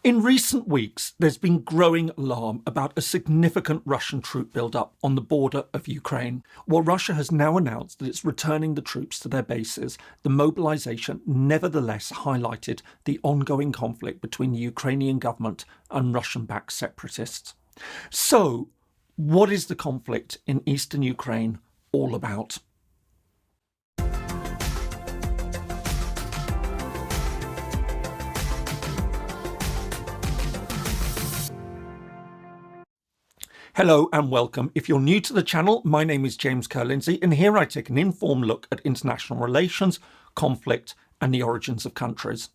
In recent weeks, there's been growing alarm about a significant Russian troop buildup on the border of Ukraine. While Russia has now announced that it's returning the troops to their bases, the mobilization nevertheless highlighted the ongoing conflict between the Ukrainian government and Russian-backed separatists. So, what is the conflict in eastern Ukraine all about? Hello and welcome. If you're new to the channel, my name is James Kerr-Lindsay, and here I take an informed look at international relations, conflict, and the origins of countries.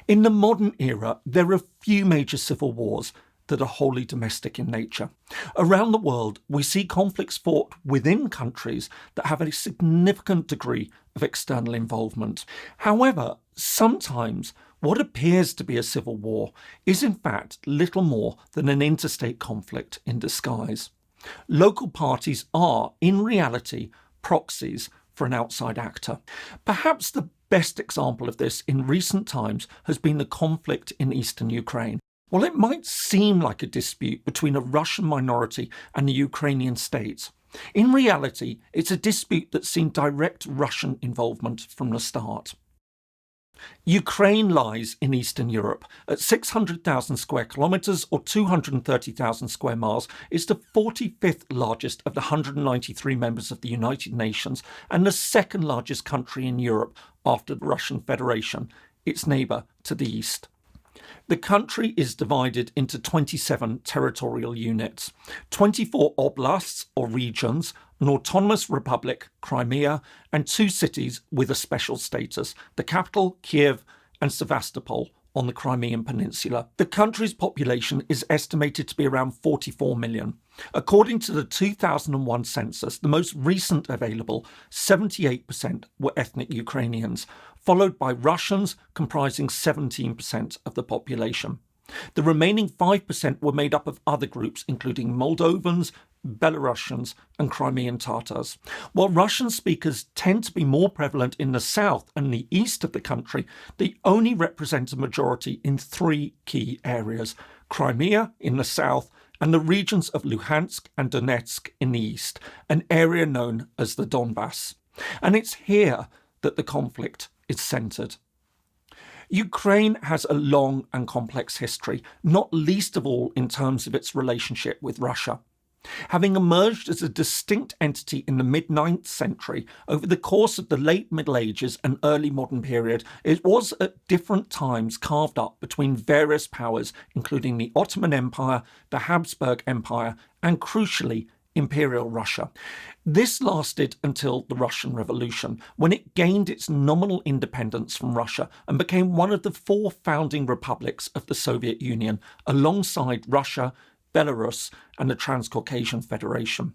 In the modern era, there are few major civil wars that are wholly domestic in nature. Around the world, we see conflicts fought within countries that have a significant degree of external involvement. However, sometimes what appears to be a civil war is in fact little more than an interstate conflict in disguise. Local parties are, in reality, proxies for an outside actor. Perhaps the best example of this in recent times has been the conflict in eastern Ukraine. While it might seem like a dispute between a Russian minority and the Ukrainian state, in reality, it's a dispute that's seen direct Russian involvement from the start. Ukraine lies in Eastern Europe. At 600,000 square kilometres or 230,000 square miles, it's the 45th largest of the 193 members of the United Nations and the second largest country in Europe after the Russian Federation, its neighbour to the east. The country is divided into 27 territorial units, 24 oblasts or regions, an autonomous republic, Crimea, and 2 cities with a special status, the capital, Kiev, and Sevastopol on the Crimean Peninsula. The country's population is estimated to be around 44 million. According to the 2001 census, the most recent available, 78% were ethnic Ukrainians, followed by Russians comprising 17% of the population. The remaining 5% were made up of other groups, including Moldovans, Belarusians, and Crimean Tatars. While Russian speakers tend to be more prevalent in the south and the east of the country, they only represent a majority in 3 key areas: Crimea in the south and the regions of Luhansk and Donetsk in the east, an area known as the Donbass. And it's here that the conflict is centred. Ukraine has a long and complex history, not least of all in terms of its relationship with Russia. Having emerged as a distinct entity in the mid-9th century, over the course of the late Middle Ages and early modern period, it was at different times carved up between various powers, including the Ottoman Empire, the Habsburg Empire, and crucially, Imperial Russia. This lasted until the Russian Revolution, when it gained its nominal independence from Russia and became one of the 4 founding republics of the Soviet Union, alongside Russia, Belarus, and the Transcaucasian Federation.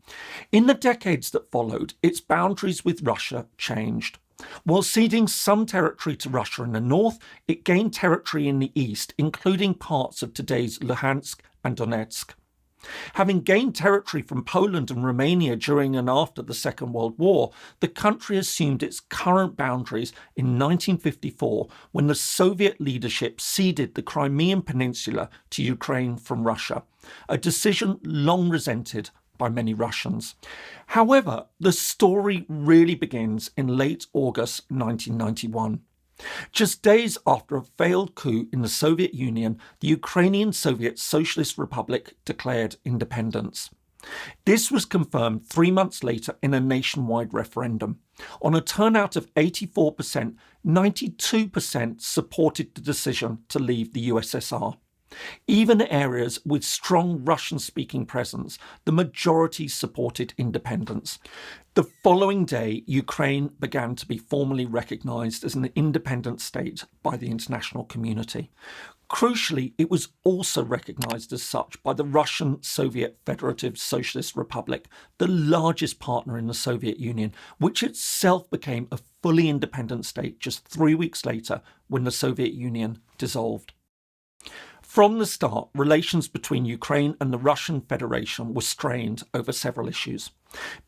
In the decades that followed, its boundaries with Russia changed. While ceding some territory to Russia in the north, it gained territory in the east, including parts of today's Luhansk and Donetsk. Having gained territory from Poland and Romania during and after the Second World War, the country assumed its current boundaries in 1954 when the Soviet leadership ceded the Crimean Peninsula to Ukraine from Russia, a decision long resented by many Russians. However, the story really begins in late August 1991. Just days after a failed coup in the Soviet Union, the Ukrainian Soviet Socialist Republic declared independence. This was confirmed 3 months later in a nationwide referendum. On a turnout of 84%, 92% supported the decision to leave the USSR. Even areas with strong Russian-speaking presence, the majority supported independence. The following day, Ukraine began to be formally recognised as an independent state by the international community. Crucially, it was also recognised as such by the Russian Soviet Federative Socialist Republic, the largest partner in the Soviet Union, which itself became a fully independent state just 3 weeks later when the Soviet Union dissolved. From the start, relations between Ukraine and the Russian Federation were strained over several issues.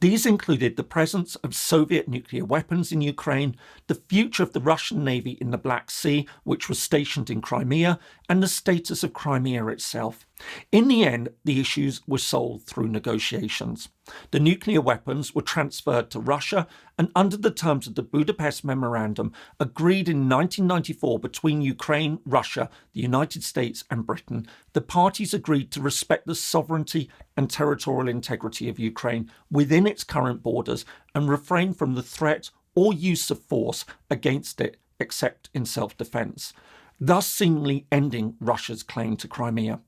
These included the presence of Soviet nuclear weapons in Ukraine, the future of the Russian Navy in the Black Sea, which was stationed in Crimea, and the status of Crimea itself. In the end, the issues were solved through negotiations. The nuclear weapons were transferred to Russia, and under the terms of the Budapest Memorandum, agreed in 1994 between Ukraine, Russia, the United States and Britain, the parties agreed to respect the sovereignty and territorial integrity of Ukraine within its current borders and refrain from the threat or use of force against it except in self-defense, thus seemingly ending Russia's claim to Crimea.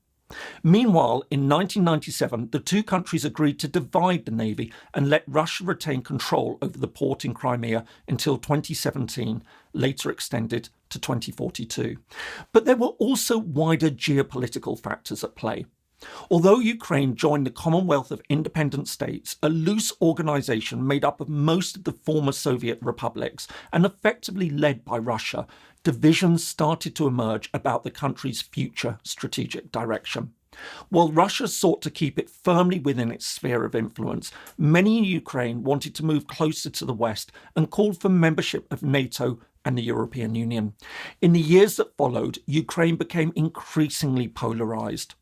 Meanwhile, in 1997, the two countries agreed to divide the navy and let Russia retain control over the port in Crimea until 2017, later extended to 2042. But there were also wider geopolitical factors at play. Although Ukraine joined the Commonwealth of Independent States, a loose organisation made up of most of the former Soviet republics and effectively led by Russia, divisions started to emerge about the country's future strategic direction. While Russia sought to keep it firmly within its sphere of influence, many in Ukraine wanted to move closer to the West and called for membership of NATO and the European Union. In the years that followed, Ukraine became increasingly polarised.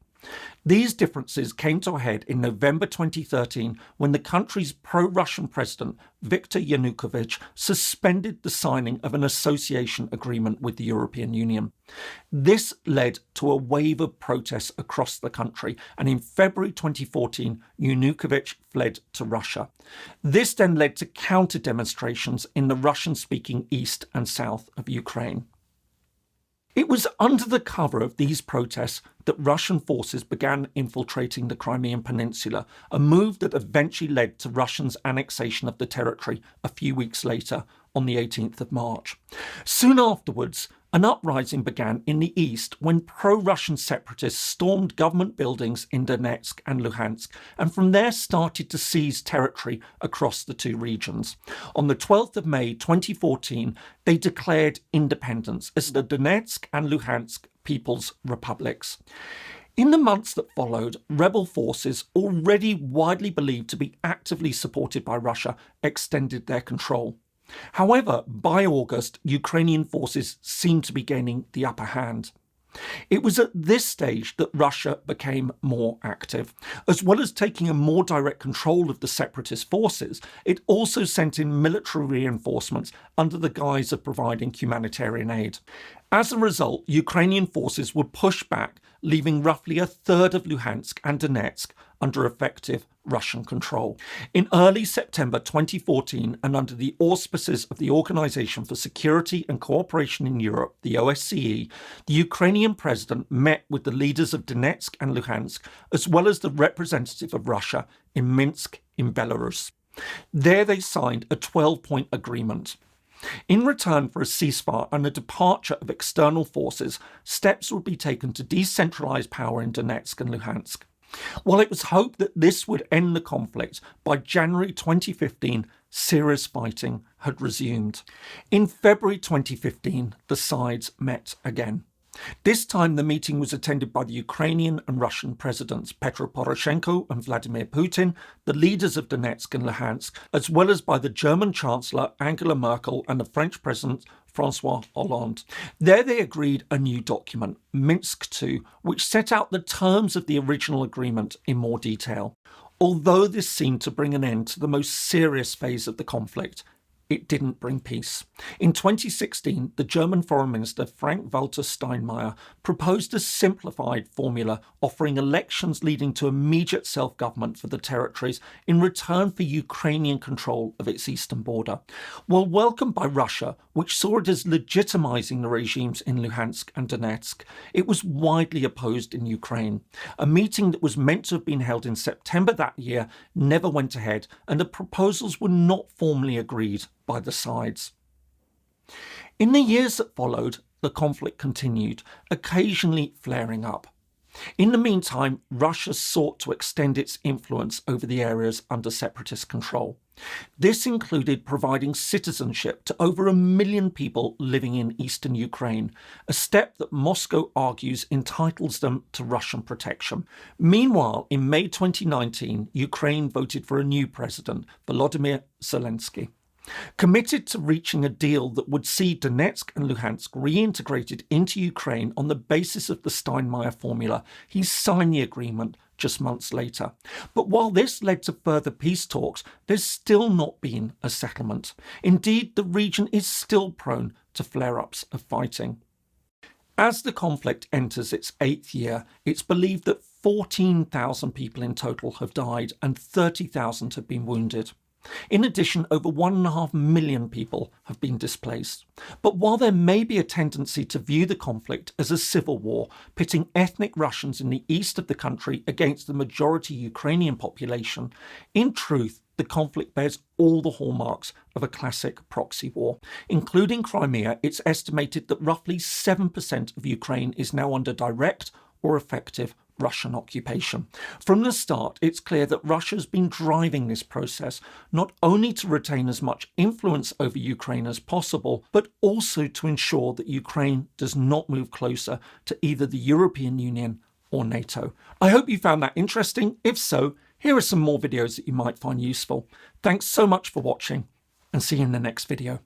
These differences came to a head in November 2013 when the country's pro-Russian president, Viktor Yanukovych, suspended the signing of an association agreement with the European Union. This led to a wave of protests across the country, and in February 2014, Yanukovych fled to Russia. This then led to counter-demonstrations in the Russian-speaking east and south of Ukraine. It was under the cover of these protests that Russian forces began infiltrating the Crimean Peninsula, a move that eventually led to Russia's annexation of the territory a few weeks later, on the 18th of March. Soon afterwards, an uprising began in the east when pro-Russian separatists stormed government buildings in Donetsk and Luhansk, and from there started to seize territory across the two regions. On the 12th of May 2014, they declared independence as the Donetsk and Luhansk People's Republics. In the months that followed, rebel forces, already widely believed to be actively supported by Russia, extended their control. However, by August, Ukrainian forces seemed to be gaining the upper hand. It was at this stage that Russia became more active. As well as taking a more direct control of the separatist forces, it also sent in military reinforcements under the guise of providing humanitarian aid. As a result, Ukrainian forces would push back, leaving roughly a third of Luhansk and Donetsk under effective Russian control. In early September 2014, and under the auspices of the Organisation for Security and Cooperation in Europe, the OSCE, the Ukrainian president met with the leaders of Donetsk and Luhansk, as well as the representative of Russia in Minsk in Belarus. There they signed a 12-point agreement. In return for a ceasefire and a departure of external forces, steps would be taken to decentralise power in Donetsk and Luhansk. While it was hoped that this would end the conflict, by January 2015, serious fighting had resumed. In February 2015, the sides met again. This time the meeting was attended by the Ukrainian and Russian presidents Petro Poroshenko and Vladimir Putin, the leaders of Donetsk and Luhansk, as well as by the German Chancellor Angela Merkel and the French President François Hollande. There they agreed a new document, Minsk II, which set out the terms of the original agreement in more detail. Although this seemed to bring an end to the most serious phase of the conflict, it didn't bring peace. In 2016, the German Foreign Minister Frank-Walter Steinmeier proposed a simplified formula offering elections leading to immediate self-government for the territories in return for Ukrainian control of its eastern border. While welcomed by Russia, which saw it as legitimising the regimes in Luhansk and Donetsk, it was widely opposed in Ukraine. A meeting that was meant to have been held in September that year never went ahead, and the proposals were not formally agreed by the sides. In the years that followed, the conflict continued, occasionally flaring up. In the meantime, Russia sought to extend its influence over the areas under separatist control. This included providing citizenship to over 1 million people living in eastern Ukraine, a step that Moscow argues entitles them to Russian protection. Meanwhile, in May 2019, Ukraine voted for a new president, Volodymyr Zelensky. Committed to reaching a deal that would see Donetsk and Luhansk reintegrated into Ukraine on the basis of the Steinmeier formula, he signed the agreement just months later. But while this led to further peace talks, there's still not been a settlement. Indeed, the region is still prone to flare-ups of fighting. As the conflict enters its 8th year, it's believed that 14,000 people in total have died and 30,000 have been wounded. In addition, over 1.5 million people have been displaced. But while there may be a tendency to view the conflict as a civil war, pitting ethnic Russians in the east of the country against the majority Ukrainian population, in truth, the conflict bears all the hallmarks of a classic proxy war. Including Crimea, it's estimated that roughly 7% of Ukraine is now under direct or effective Russian occupation. From the start, it's clear that Russia's been driving this process not only to retain as much influence over Ukraine as possible, but also to ensure that Ukraine does not move closer to either the European Union or NATO. I hope you found that interesting. If so, here are some more videos that you might find useful. Thanks so much for watching, and see you in the next video.